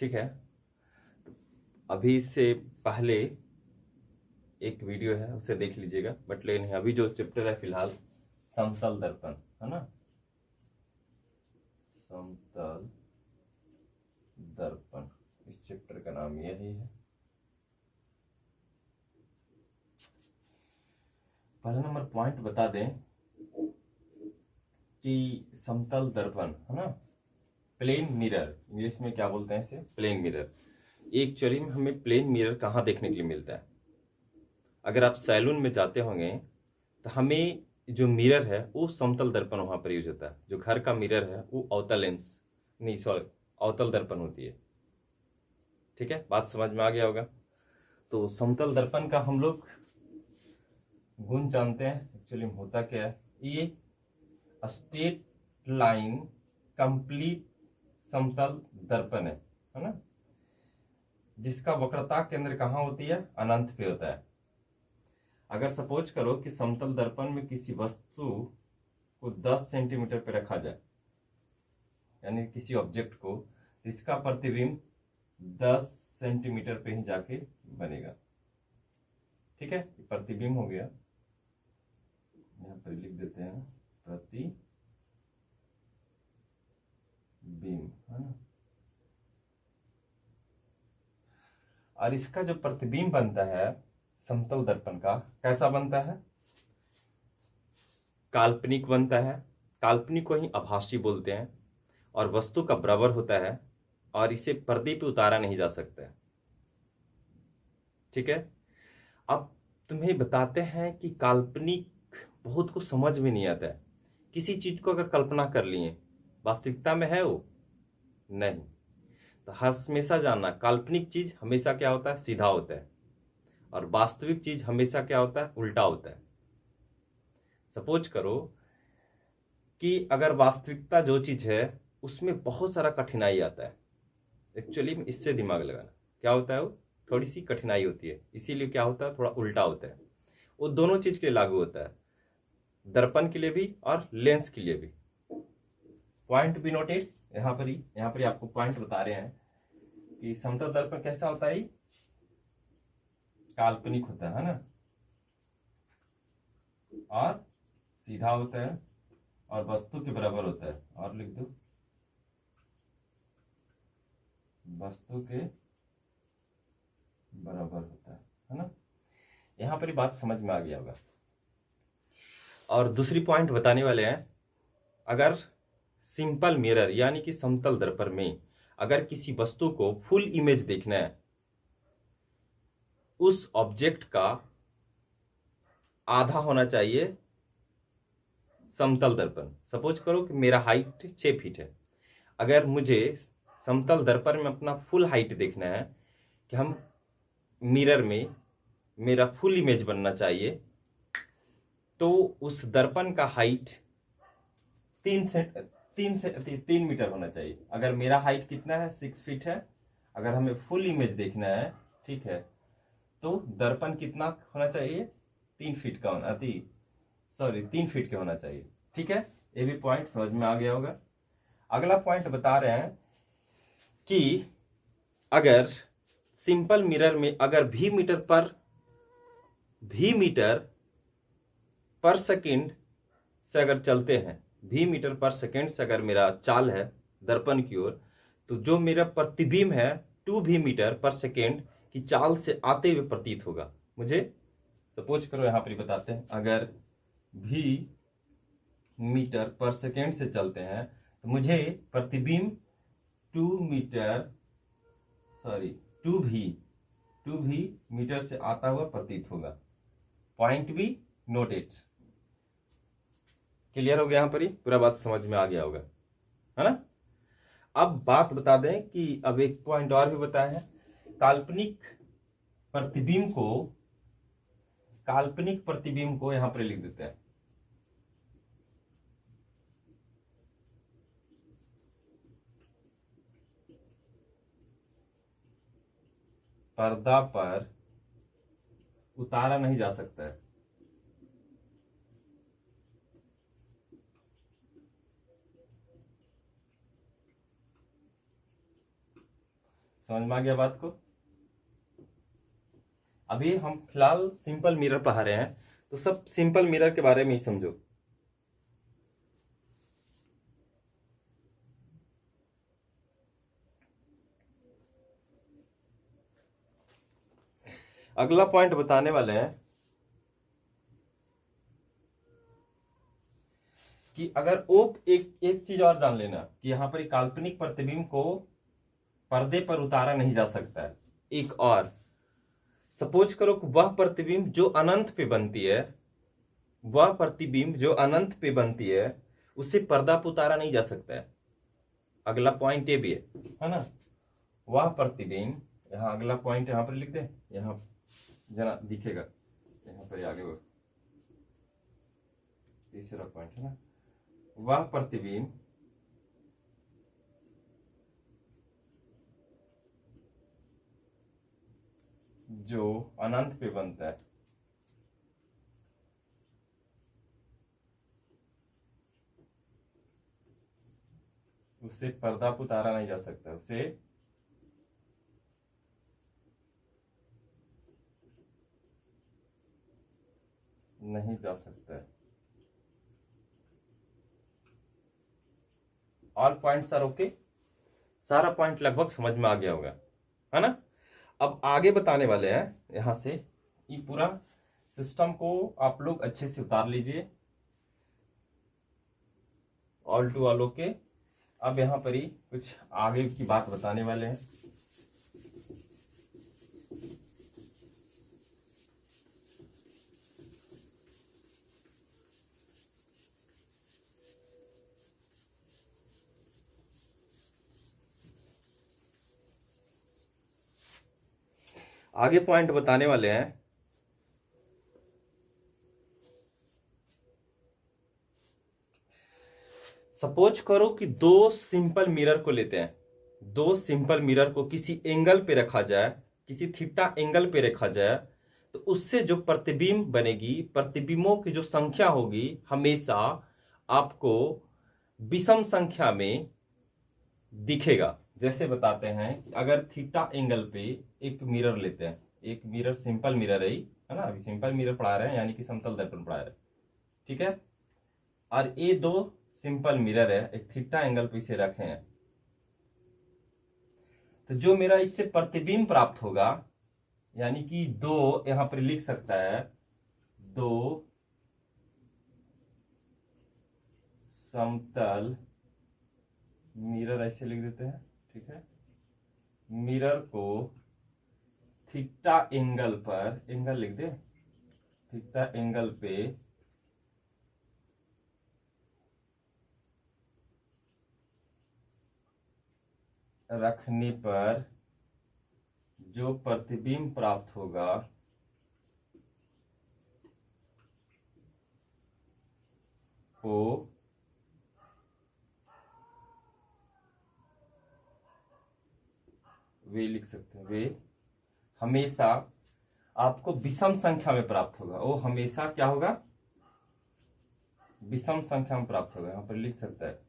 ठीक है। अभी इससे पहले एक वीडियो है, उसे देख लीजिएगा। बट लेकिन अभी जो चैप्टर है फिलहाल समतल दर्पण है ना, समतल दर्पण, इस चैप्टर का नाम यही है। पहला नंबर पॉइंट बता दें कि समतल दर्पण है ना, प्लेन मिरर, इंग्लिश में क्या बोलते हैं इसे, प्लेन मिरर। एक्चुअली में हमें प्लेन मिरर कहाँ देखने के लिए मिलता है? अगर आप सैलून में जाते होंगे तो हमें जो मिरर है वो समतल दर्पण वहाँ पर यूज होता है। जो घर का मिरर है वो अवतल लेंस, नहीं सॉरी, अवतल दर्पण होती है। ठीक है, बात समझ में आ गया होगा। तो समतल दर्पण का हम लोग गुण जानते हैं। एक्चुअली होता क्या है, ये स्ट्रेट लाइन कंप्लीट समतल दर्पण है ना, जिसका वक्रता केंद्र कहाँ होती है? अनंत पे होता है। अगर सपोज करो कि समतल दर्पण में किसी वस्तु को 10 सेंटीमीटर पे रखा जाए, यानी किसी ऑब्जेक्ट को, इसका प्रतिबिंब 10 सेंटीमीटर पे ही जाके बनेगा। ठीक है, प्रतिबिंब हो गया, यहाँ पर लिख देते हैं प्रतिबिंब है ना। और इसका जो प्रतिबिंब बनता है समतल दर्पण का, कैसा बनता है? काल्पनिक बनता है। काल्पनिक को ही आभासी बोलते हैं और वस्तु का बराबर होता है और इसे पर्दे पे उतारा नहीं जा सकता है। ठीक है, अब तुम्हें बताते हैं कि काल्पनिक बहुत को समझ में नहीं आता है। किसी चीज को अगर कल्पना कर लिए, वास्तविकता में है वो नहीं। तो हमेशा जानना, काल्पनिक चीज हमेशा क्या होता है? सीधा होता है, और वास्तविक चीज हमेशा क्या होता है? उल्टा होता है। सपोज करो कि अगर वास्तविकता जो चीज है उसमें बहुत सारा कठिनाई आता है, एक्चुअली इससे दिमाग लगाना, क्या होता है? वो थोड़ी सी कठिनाई होती है, इसीलिए क्या होता है? थोड़ा उल्टा होता है। वो दोनों चीज के लिए लागू होता है, दर्पण के लिए भी और लेंस के लिए भी। पॉइंट भी नोटेड यहाँ पर ही आपको पॉइंट बता रहे हैं कि समतल दर्पण कैसा होता है? काल्पनिक होता है ना, और सीधा होता है और वस्तु के बराबर होता है। और लिख दो, वस्तु के बराबर होता है ना। यहाँ पर ही बात समझ में आ गया होगा। और दूसरी पॉइंट बताने वाले हैं, अगर सिंपल मिरर यानी कि समतल दर्पण में अगर किसी वस्तु को फुल इमेज देखना है, उस ऑब्जेक्ट का आधा होना चाहिए समतल दर्पण। सपोज करो कि मेरा हाइट 6 फीट है, अगर मुझे समतल दर्पण में अपना फुल हाइट देखना है कि हम मिरर में मेरा फुल इमेज बनना चाहिए, तो उस दर्पण का हाइट 3 मीटर होना चाहिए। अगर मेरा हाइट कितना है? 6 फीट है। अगर हमें फुल इमेज देखना है, ठीक है, तो दर्पण कितना होना चाहिए? 3 फीट का होना, 3 फीट का होना चाहिए। ठीक है, ये भी पॉइंट समझ में आ गया होगा। अगला पॉइंट बता रहे हैं कि अगर सिंपल मिरर में अगर भी मीटर पर सेकेंड से अगर चलते हैं, भी मीटर पर सेकेंड से अगर मेरा चाल है दर्पण की ओर, तो जो मेरा प्रतिबिंब है 2 भी मीटर पर सेकेंड की चाल से आते हुए प्रतीत होगा मुझे। सपोज करो यहाँ पर बताते हैं, अगर भी मीटर पर सेकेंड से चलते हैं तो मुझे प्रतिबिंब 2 भी मीटर से आता हुआ प्रतीत होगा। पॉइंट भी नोटेड। क्लियर हो गया? यहाँ पर ही पूरा बात समझ में आ गया होगा, है ना। अब बात बता दें कि अब एक पॉइंट और भी बताया है, काल्पनिक प्रतिबिंब को यहां पर लिख देते हैं। पर्दा पर उतारा नहीं जा सकता है। समझ में आ गया बात को? अभी हम फिलहाल सिंपल मिरर पढ़ा रहे हैं, तो सब सिंपल मिरर के बारे में ही समझो। अगला पॉइंट बताने वाले हैं कि अगर वो एक चीज और जान लेना कि यहाँ पर काल्पनिक प्रतिबिंब को पर्दे पर उतारा नहीं जा सकता है। एक और सपोज करो कि वह प्रतिबिंब जो अनंत पे बनती है, वह प्रतिबिंब जो अनंत पे बनती है उसे पर्दा पर उतारा नहीं जा सकता है। अगला पॉइंट ये भी है ना, वह प्रतिबिंब, यहाँ अगला पॉइंट यहाँ पर लिख दे, यहाँ जना दिखेगा यहाँ पर आगे वो तीसरा पॉइंट है ना, वह प्रतिबिंब जो अनंत पे बनता है उसे पर्दा पर उतारा नहीं जा सकता, उसे नहीं जा सकता है। ऑल पॉइंट्स आर ओके, सारा पॉइंट लगभग समझ में आ गया होगा, है ना। अब आगे बताने वाले हैं, यहां से ये पूरा सिस्टम को आप लोग अच्छे से उतार लीजिए, ऑल टू ऑल ओके। अब यहां पर ही कुछ आगे की बात बताने वाले हैं। आगे पॉइंट बताने वाले हैं सपोज करो कि दो सिंपल मिरर को लेते हैं, दो सिंपल मिरर को किसी एंगल पे रखा जाए, किसी थीटा एंगल पे रखा जाए, तो उससे जो प्रतिबिंब बनेगी, प्रतिबिंबों की जो संख्या होगी हमेशा आपको विषम संख्या में दिखेगा। जैसे बताते हैं कि अगर थीटा एंगल पे एक मिरर लेते हैं, एक मिरर सिंपल मिरर है ना, अभी सिंपल मिरर पढ़ा रहे हैं यानी कि समतल दर्पण पढ़ा रहे हैं, ठीक है। और ये दो सिंपल मिरर है, एक थीटा एंगल पे इसे रखे हैं, तो जो मेरा इससे प्रतिबिंब प्राप्त होगा, यानी कि दो यहां पर लिख सकता है, दो समतल मिरर ऐसे लिख देते हैं, ठीक है। मिरर को थीटा एंगल पर, एंगल लिख दे, थीटा एंगल पे रखने पर जो प्रतिबिंब प्राप्त होगा वो वे लिख सकते हैं, वे हमेशा आपको विषम संख्या में प्राप्त होगा, वो हमेशा क्या होगा, विषम संख्या में प्राप्त होगा। यहां पर लिख सकता है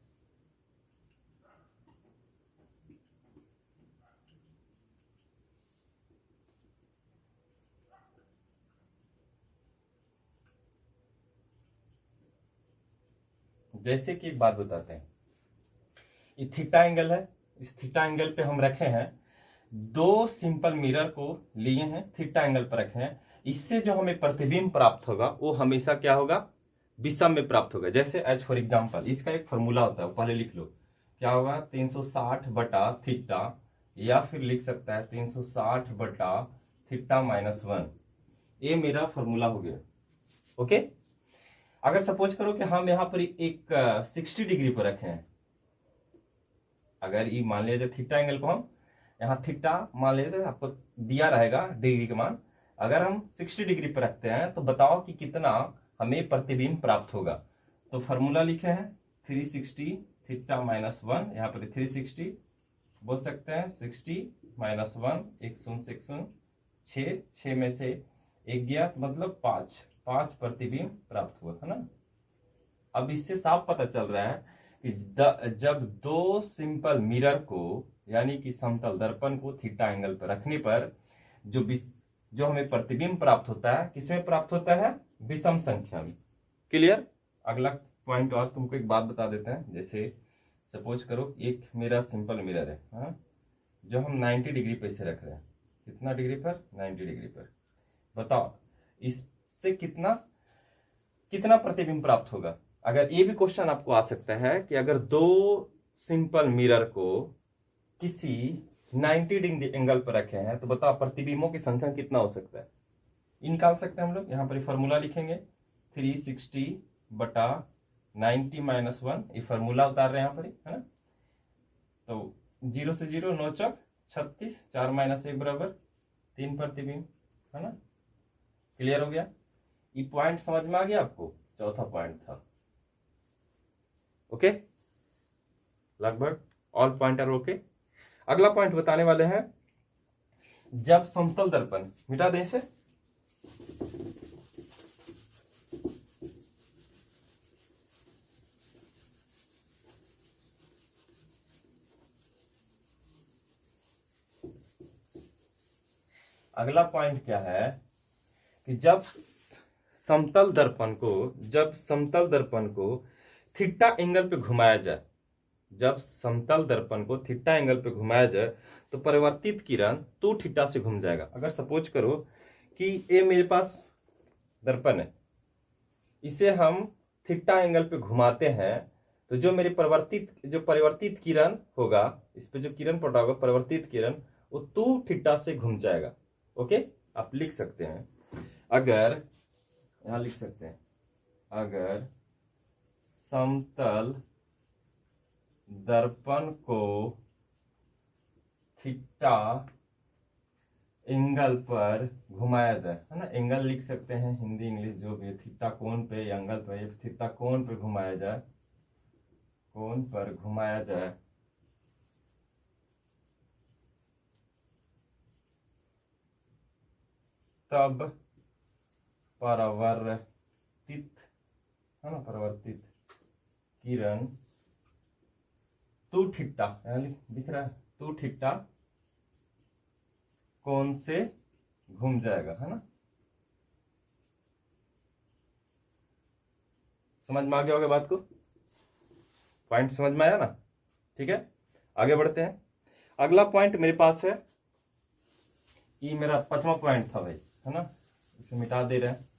जैसे कि एक बात बताते हैं, ये थीटा एंगल है, इस थीटा एंगल पे हम रखे हैं, दो सिंपल मिरर को लिए हैं, थीटा एंगल पर रखे हैं, इससे जो हमें प्रतिबिंब प्राप्त होगा वो हमेशा क्या होगा, विषम में प्राप्त होगा। जैसे एज फॉर एग्जांपल इसका एक फॉर्मूला होता है, पहले लिख लो, क्या होगा, 360 बटा थीटा, या फिर लिख सकता है 360 बटा थीटा -1, ये मेरा फॉर्मूला हो गया, ओके। अगर सपोज करो कि हम यहाँ पर एक 60 डिग्री पर रखे हैं, अगर ये मान लिया जाए थीटा एंगल को हम यहाँ थीटा मान लिया जाए, आपको दिया रहेगा डिग्री का मान, अगर हम 60 डिग्री पर रखते हैं तो बताओ कि कितना हमें प्रतिबिंब प्राप्त होगा। तो फॉर्मूला लिखे हैं 360 थीटा -1, यहाँ पर 360 बोल सकते हैं, 60 -1, एक शून्य से एक शून्य, 6 में से एक गया, मतलब 5 प्रतिबिंब प्राप्त हुआ, है ना। अब इससे साफ पता चल रहा है कि जब दो सिंपल मिरर को यानी कि समतल दर्पण को थीटा एंगल पर रखने पर जो हमें प्रतिबिंब प्राप्त होता है, किसमें प्राप्त होता है? विषम संख्या में। क्लियर? अगला पॉइंट और तुमको एक बात बता देते हैं। जैसे सपोज करो एक मेरा सिंपल मिरर है, हाँ, जो हम 90 डिग्री पे इसे रख रहे हैं। कितना डिग्री पर? 90 डिग्री पर। बताओ इससे कितना प्रतिबिंब प्राप्त होगा? अगर ये भी क्वेश्चन आपको आ सकता है कि अगर दो सिंपल मिरर को किसी 90 डिग्री एंगल पर रखे हैं तो बताओ प्रतिबिंबों की संख्या कितना हो सकता है? निकाल सकते हैं हम लोग। यहाँ पर फॉर्मूला लिखेंगे 360 बटा 90 माइनस 1, ये फॉर्मूला उतार रहे हैं यहाँ पर, है ना। तो 0 से 0 9 चौक 36, 4 माइनस 1 बराबर 3 प्रतिबिंब, है ना। क्लियर हो गया? ये पॉइंट समझ में आ गया आपको? चौथा पॉइंट था। ओके, लगभग ऑल पॉइंट आर ओके। अगला पॉइंट बताने वाले हैं, जब समतल दर्पण, मिटा दें इसे, अगला पॉइंट क्या है कि जब समतल दर्पण को थीटा एंगल पे घुमाया जाए, जब समतल दर्पण को थीटा एंगल पे घुमाया जाए तो परिवर्तित किरण 2 थीटा से घूम जाएगा। अगर सपोज करो कि ये मेरे पास दर्पण है, इसे हम थीटा एंगल पे घुमाते हैं तो जो मेरे परिवर्तित किरण होगा, इस पे जो किरण पड़ा होगा परिवर्तित किरण, वो 2 थीटा से घूम जाएगा। ओके, आप लिख सकते हैं, अगर यहां लिख सकते हैं, अगर समतल दर्पण को थीटा एंगल पर घुमाया जाए, है ना, एंगल लिख सकते हैं, हिंदी इंग्लिश जो भी, थीटा कोण पे या एंगल पे, थीटा कोण पे घुमाया जाए, कोण पर घुमाया जाए, तब परावर्तित, है ना, परावर्तित किरण 2 थीटा, दिख रहा है, 2 थीटा कोण से घूम जाएगा, है ना। समझ में आ गया होगा बात को? पॉइंट समझ में आया ना? ठीक है, आगे बढ़ते हैं। अगला पॉइंट मेरे पास है, ये मेरा 5वां पॉइंट था भाई, है ना, इसे मिटा दे रहे हैं।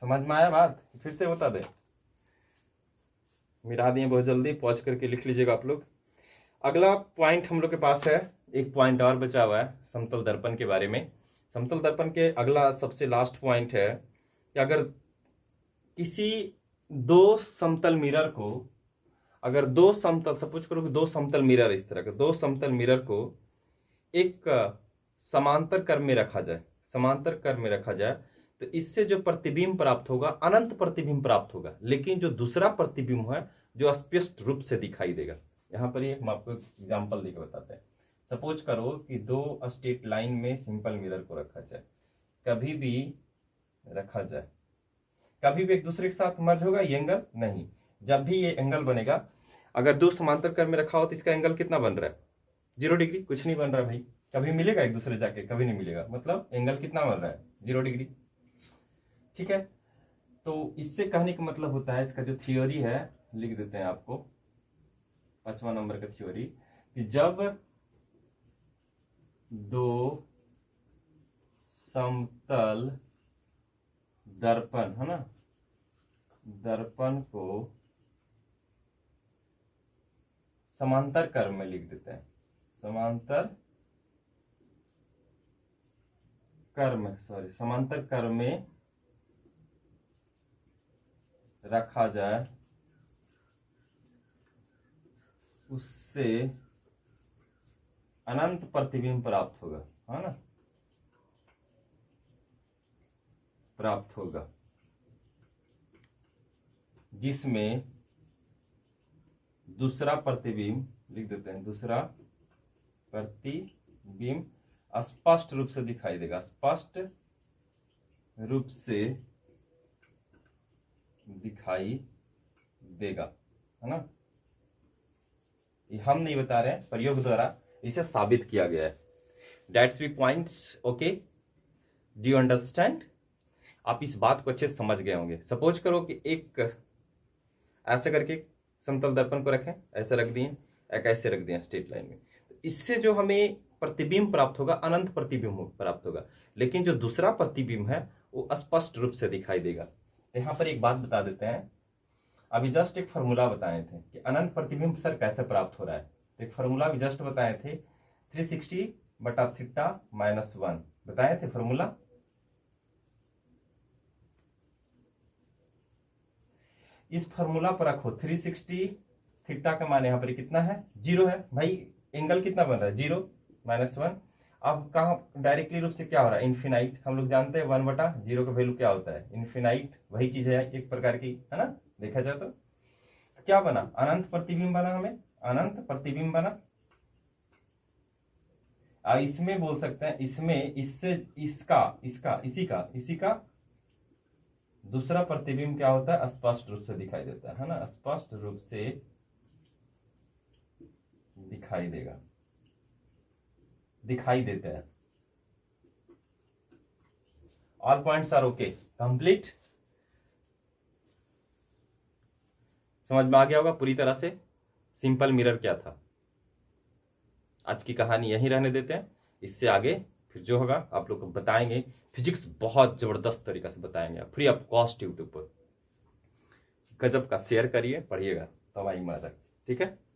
समझ में आया बात? फिर से बता दे, मिटा दिए बहुत जल्दी, पॉज करके लिख लीजिएगा आप लोग। अगला पॉइंट हम लोग के पास है, एक पॉइंट और बचा हुआ है समतल दर्पण के बारे में। समतल दर्पण के अगला सबसे लास्ट पॉइंट है कि अगर किसी दो समतल मिरर को, अगर दो समतल, सपोज करो कि 2 समतल मिरर, इस तरह के 2 समतल मिरर को एक समांतर क्रम में रखा जाए, समांतर क्रम में रखा जाए, तो इससे जो प्रतिबिंब प्राप्त होगा, अनंत प्रतिबिंब प्राप्त होगा, लेकिन जो दूसरा प्रतिबिंब है जो स्पष्ट रूप से दिखाई देगा। यहाँ पर हम आपको एग्जाम्पल देकर बताते हैं। सपोज करो कि 2 स्ट्रेट लाइन में सिंपल मिरर को रखा जाए, कभी भी रखा जाए, कभी भी एक दूसरे के साथ मर्ज होगा ये एंगल नहीं। जब भी ये एंगल बनेगा, अगर 2 समांतर क्रम में रखा हो तो इसका एंगल कितना बन रहा है? 0 डिग्री, कुछ नहीं बन रहा भाई। कभी मिलेगा एक दूसरे जाके? कभी नहीं मिलेगा। मतलब एंगल कितना बन रहा है? 0 डिग्री। ठीक है, तो इससे कहने का मतलब होता है, इसका जो थ्योरी है लिख देते हैं आपको, 5वां नंबर का थ्योरी, कि जब 2 समतल दर्पण, है ना, दर्पण को समांतर क्रम में लिख देते हैं, समांतर क्रम में रखा जाए, उससे अनंत प्रतिबिंब प्राप्त होगा, है ना, प्राप्त होगा, जिसमें दूसरा प्रतिबिंब लिख देते हैं, दूसरा प्रतिबिंब स्पष्ट रूप से दिखाई देगा, स्पष्ट रूप से दिखाई देगा, है ना। हम नहीं बता रहे हैं, प्रयोग द्वारा इसे साबित किया गया है। That's B points. Okay, do you understand? आप इस बात को अच्छे से समझ गए होंगे। सपोज करो कि एक ऐसे करके समतल दर्पण को रखें, ऐसे रख दिए, एक ऐसे रख दिए स्ट्रेट लाइन में, तो इससे जो हमें प्रतिबिंब प्राप्त होगा, अनंत प्रतिबिंब प्राप्त होगा, लेकिन जो दूसरा प्रतिबिंब है वो स्पष्ट रूप से दिखाई देगा। यहाँ पर एक बात बता देते हैं, अभी जस्ट एक फार्मूला बताए थे कि अनंत प्रतिबिंब सर कैसे प्राप्त हो रहा है। तो एक फार्मूला भी जस्ट बताए थे, 360/θ-1 बताए थे फार्मूला। इस फार्मूला पर रखो 360 थीटा का मान यहाँ पर कितना है, 0 है भाई। एंगल कितना बन रहा है, 0 -1। अब कहाँ डायरेक्टली रूप से क्या हो रहा है, इन्फिनाइट। हम लोग जानते हैं 1/0 का वैल्यू क्या होता है, इन्फिनाइट। वही चीज है एक प्रकार की, है ना, देखा जाए तो क्या बना, अनंत प्रतिबिंब बना, हमें अनंत प्रतिबिंब बना। इसमें बोल सकते हैं, इसमें इससे इसी का दूसरा प्रतिबिंब क्या होता है, स्पष्ट रूप से दिखाई देता है ना, स्पष्ट रूप से दिखाई देता है। All points are okay, complete. समझ में आ गया होगा पूरी तरह से सिंपल मिरर क्या था। आज की कहानी यहीं रहने देते हैं, इससे आगे फिर जो होगा आप लोग को बताएंगे। फिजिक्स बहुत जबरदस्त तरीका से बताएंगे, फ्री ऑफ कॉस्ट यूट्यूब पर। गजब का शेयर करिए, पढ़िएगा, तब आई मजा। ठीक है।